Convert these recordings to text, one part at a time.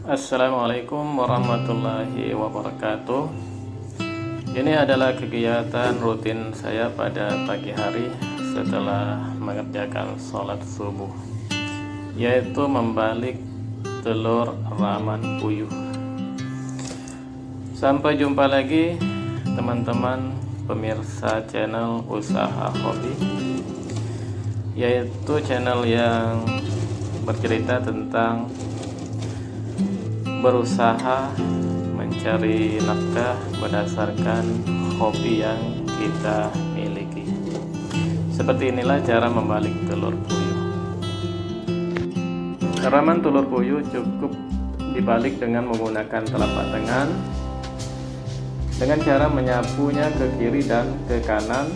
Assalamualaikum warahmatullahi wabarakatuh. Ini adalah kegiatan rutin saya pada pagi hari setelah mengerjakan sholat subuh, yaitu membalik telur raman puyuh. Sampai jumpa lagi teman-teman pemirsa channel Usaha Hobi, yaitu channel yang bercerita tentang berusaha mencari nafkah berdasarkan hobi yang kita miliki. Seperti inilah cara membalik telur puyuh. Raman telur puyuh cukup dibalik dengan menggunakan telapak tangan, dengan cara menyapunya ke kiri dan ke kanan.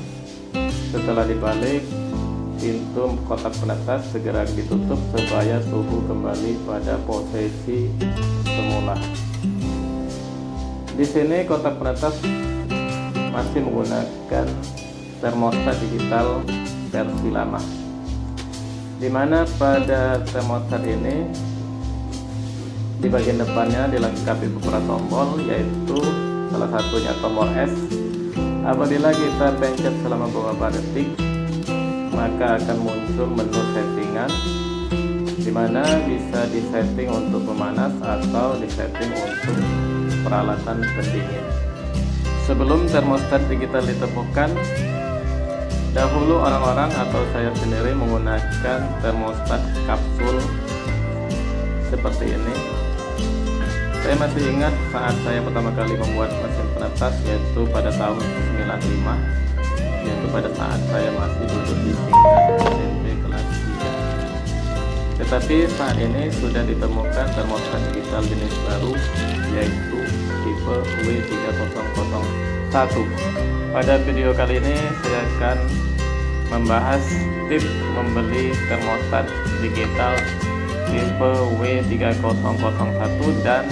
Setelah dibalik, pintu kotak penetas segera ditutup supaya suhu kembali pada posisi semula. Di sini kotak penetas masih menggunakan termostat digital versi lama, di mana pada termostat ini di bagian depannya dilengkapi beberapa tombol, yaitu salah satunya tombol S. Apabila kita pencet selama beberapa detik, maka akan muncul menu settingan, di mana bisa disetting untuk pemanas atau disetting untuk peralatan pendingin. Sebelum termostat digital ditemukan, dahulu orang-orang atau saya sendiri menggunakan termostat kapsul seperti ini. Saya masih ingat saat saya pertama kali membuat mesin penetas, yaitu pada tahun 95, yaitu pada saat saya masih duduk di tingkat SMP kelas 3. Tetapi saat ini sudah ditemukan termostat digital jenis baru, yaitu tipe W3001. Pada video kali ini saya akan membahas tips membeli termostat digital tipe W3001 dan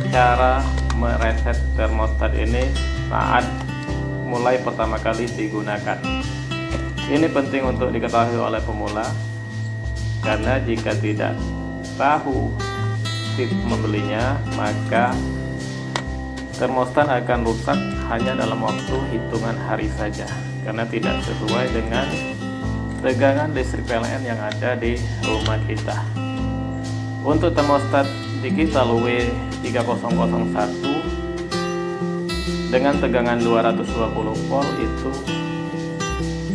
cara mereset termostat ini saat mulai pertama kali digunakan. Ini penting untuk diketahui oleh pemula, karena jika tidak tahu tips membelinya, maka termostat akan rusak hanya dalam waktu hitungan hari saja, karena tidak sesuai dengan tegangan listrik PLN yang ada di rumah kita. Untuk termostat digital W3001 dengan tegangan 220 volt itu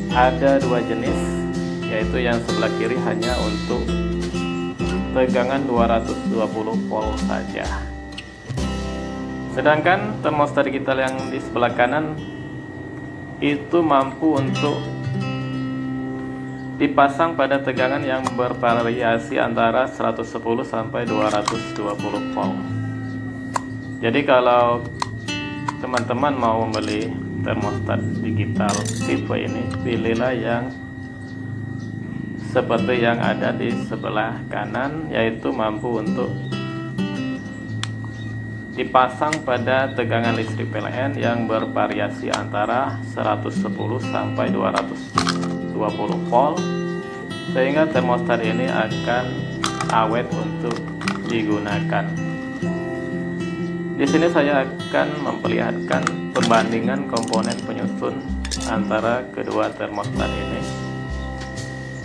ada dua jenis, yaitu yang sebelah kiri hanya untuk tegangan 220 volt saja. Sedangkan termostat digital yang di sebelah kanan itu mampu untuk dipasang pada tegangan yang bervariasi antara 110 sampai 220 volt. Jadi kalau teman-teman mau membeli termostat digital tipe ini, pilihlah yang seperti yang ada di sebelah kanan, yaitu mampu untuk dipasang pada tegangan listrik PLN yang bervariasi antara 110 sampai 220 volt, sehingga termostat ini akan awet untuk digunakan. Di sini saya akan memperlihatkan perbandingan komponen penyusun antara kedua termostat ini.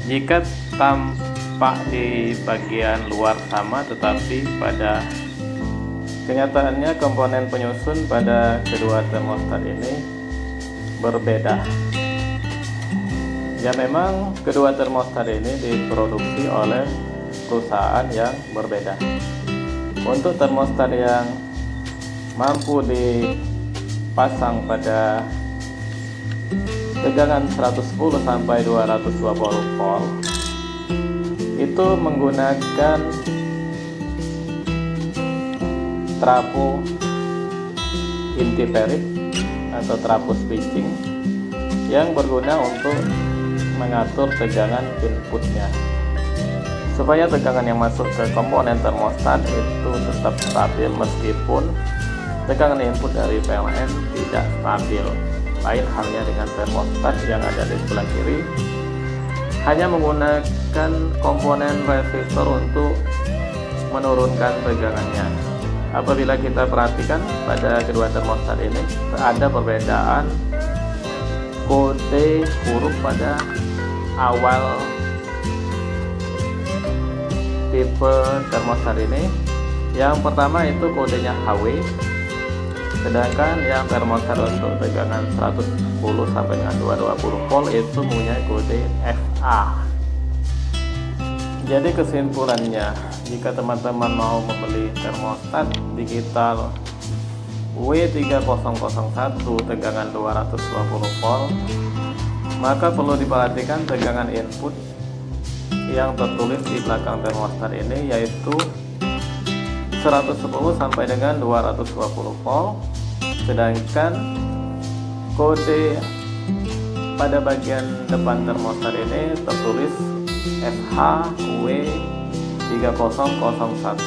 Jika tampak di bagian luar sama, tetapi pada kenyataannya komponen penyusun pada kedua termostat ini berbeda. Ya, memang kedua termostat ini diproduksi oleh perusahaan yang berbeda. Untuk termostat yang mampu dipasang pada tegangan 110 sampai 220 volt itu menggunakan trafo inti ferit atau trafo switching yang berguna untuk mengatur tegangan inputnya, supaya tegangan yang masuk ke komponen termostat itu tetap stabil meskipun tegangan input dari PLN tidak stabil. Lain halnya dengan termostat yang ada di sebelah kiri, hanya menggunakan komponen resistor untuk menurunkan tegangannya. Apabila kita perhatikan pada kedua termostat ini ada perbedaan kode huruf pada awal tipe termostat ini. Yang pertama itu kodenya HW, sedangkan yang termostat untuk tegangan 110 sampai dengan 220 volt itu mempunyai kode FA. Jadi kesimpulannya, jika teman-teman mau membeli termostat digital W3001 tegangan 220 volt, maka perlu diperhatikan tegangan input yang tertulis di belakang termostat ini, yaitu 110 sampai dengan 220 volt, sedangkan kode pada bagian depan termostat ini tertulis FHW3001.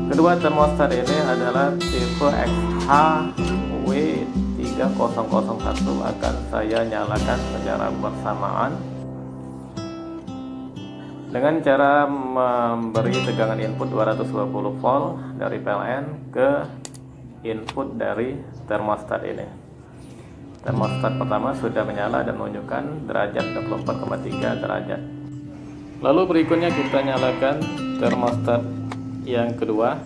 Kedua termostat ini adalah tipe XHW3001, akan saya nyalakan secara bersamaan dengan cara memberi tegangan input 220 volt dari PLN ke input dari termostat ini. Termostat pertama sudah menyala dan menunjukkan derajat 24,3 derajat. Lalu berikutnya kita nyalakan termostat yang kedua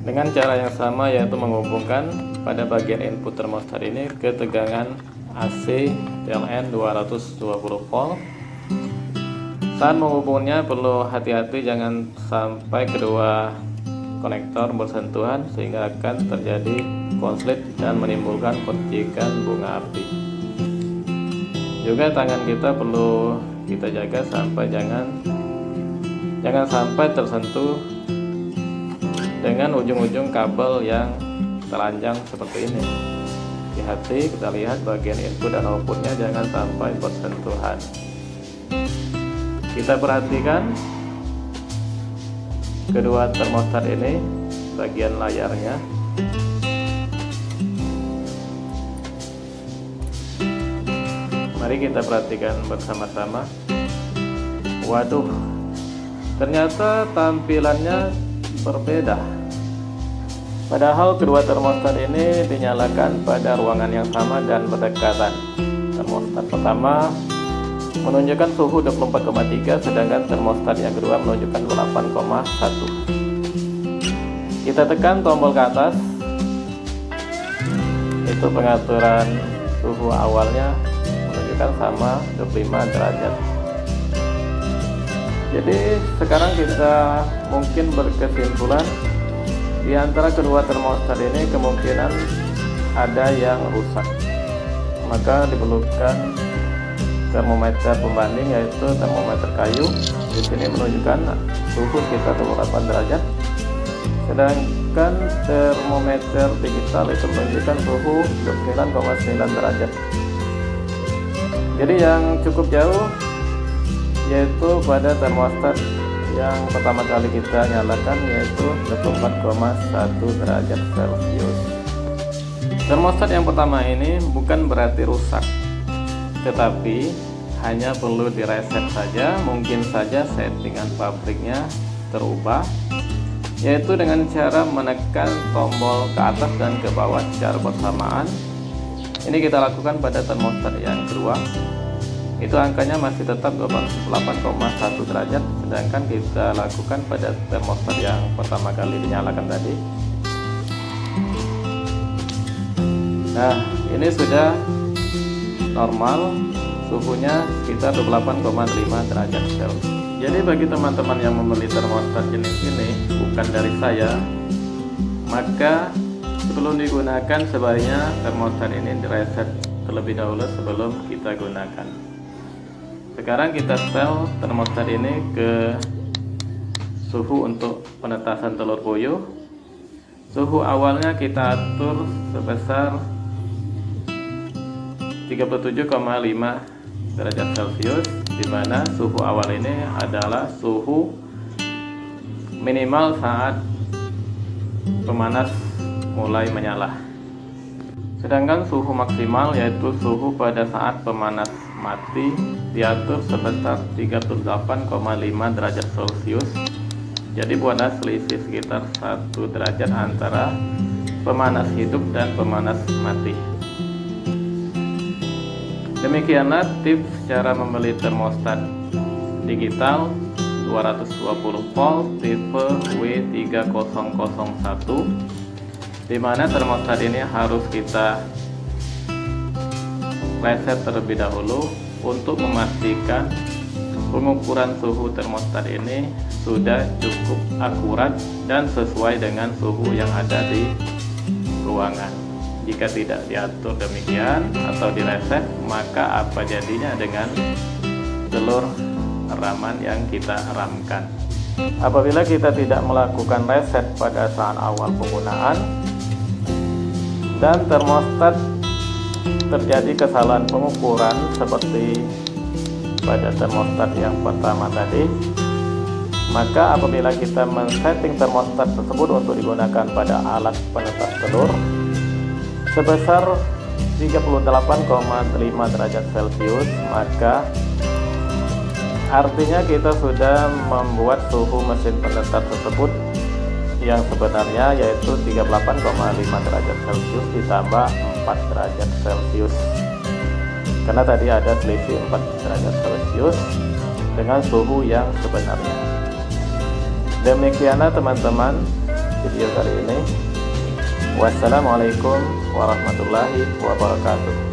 dengan cara yang sama, yaitu menghubungkan pada bagian input termostat ini ke tegangan AC PLN 220 volt. Saat menghubungnya perlu hati-hati, jangan sampai kedua konektor bersentuhan sehingga akan terjadi konslet dan menimbulkan percikan bunga api. Juga tangan kita perlu kita jaga sampai jangan sampai tersentuh dengan ujung-ujung kabel yang telanjang seperti ini. Hati-hati, kita lihat bagian input dan outputnya jangan sampai bersentuhan. Kita perhatikan kedua termostat ini bagian layarnya. Mari kita perhatikan bersama-sama. Waduh, ternyata tampilannya berbeda. Padahal kedua termostat ini dinyalakan pada ruangan yang sama dan berdekatan. Termostat pertama menunjukkan suhu 24,3, sedangkan termostat yang kedua menunjukkan 8,1. Kita tekan tombol ke atas, itu pengaturan suhu awalnya menunjukkan sama 25 derajat. Jadi sekarang kita mungkin berkesimpulan di antara kedua termostat ini kemungkinan ada yang rusak, maka diperlukan termometer pembanding, yaitu termometer kayu. Di sini menunjukkan suhu sekitar 28 derajat, sedangkan termometer digital itu menunjukkan suhu 29,9 derajat. Jadi yang cukup jauh yaitu pada termostat yang pertama kali kita nyalakan, yaitu 24,1 derajat Celcius. Termostat yang pertama ini bukan berarti rusak, tetapi hanya perlu direset saja. Mungkin saja settingan pabriknya terubah, yaitu dengan cara menekan tombol ke atas dan ke bawah secara bersamaan. Ini kita lakukan pada termostat yang kedua, itu angkanya masih tetap 28,1 derajat, sedangkan kita lakukan pada termostat yang pertama kali dinyalakan tadi. Nah, ini sudah normal, suhunya sekitar 28,5 derajat Celcius. Jadi bagi teman-teman yang membeli termostat jenis ini bukan dari saya, maka sebelum digunakan sebaiknya termostat ini direset terlebih dahulu sebelum kita gunakan. Sekarang kita setel termostat ini ke suhu untuk penetasan telur puyuh. Suhu awalnya kita atur sebesar 37,5 derajat Celcius, di mana suhu awal ini adalah suhu minimal saat pemanas mulai menyala. Sedangkan suhu maksimal yaitu suhu pada saat pemanas mati diatur sebesar 38,5 derajat Celcius. Jadi buatlah selisih sekitar 1 derajat antara pemanas hidup dan pemanas mati. Demikianlah tips cara membeli termostat digital 220 volt tipe W3001, di mana termostat ini harus kita reset terlebih dahulu untuk memastikan pengukuran suhu termostat ini sudah cukup akurat dan sesuai dengan suhu yang ada di ruangan. Jika tidak diatur demikian atau direset, maka apa jadinya dengan telur raman yang kita ramkan? Apabila kita tidak melakukan reset pada saat awal penggunaan dan termostat terjadi kesalahan pengukuran seperti pada termostat yang pertama tadi, maka apabila kita men-setting termostat tersebut untuk digunakan pada alat penetas telur sebesar 38,5 derajat Celcius, maka artinya kita sudah membuat suhu mesin penetas tersebut yang sebenarnya yaitu 38,5 derajat Celcius ditambah 4 derajat Celcius, karena tadi ada selisih 4 derajat Celcius dengan suhu yang sebenarnya. Demikianlah teman-teman video kali ini. Wassalamualaikum warahmatullahi wabarakatuh.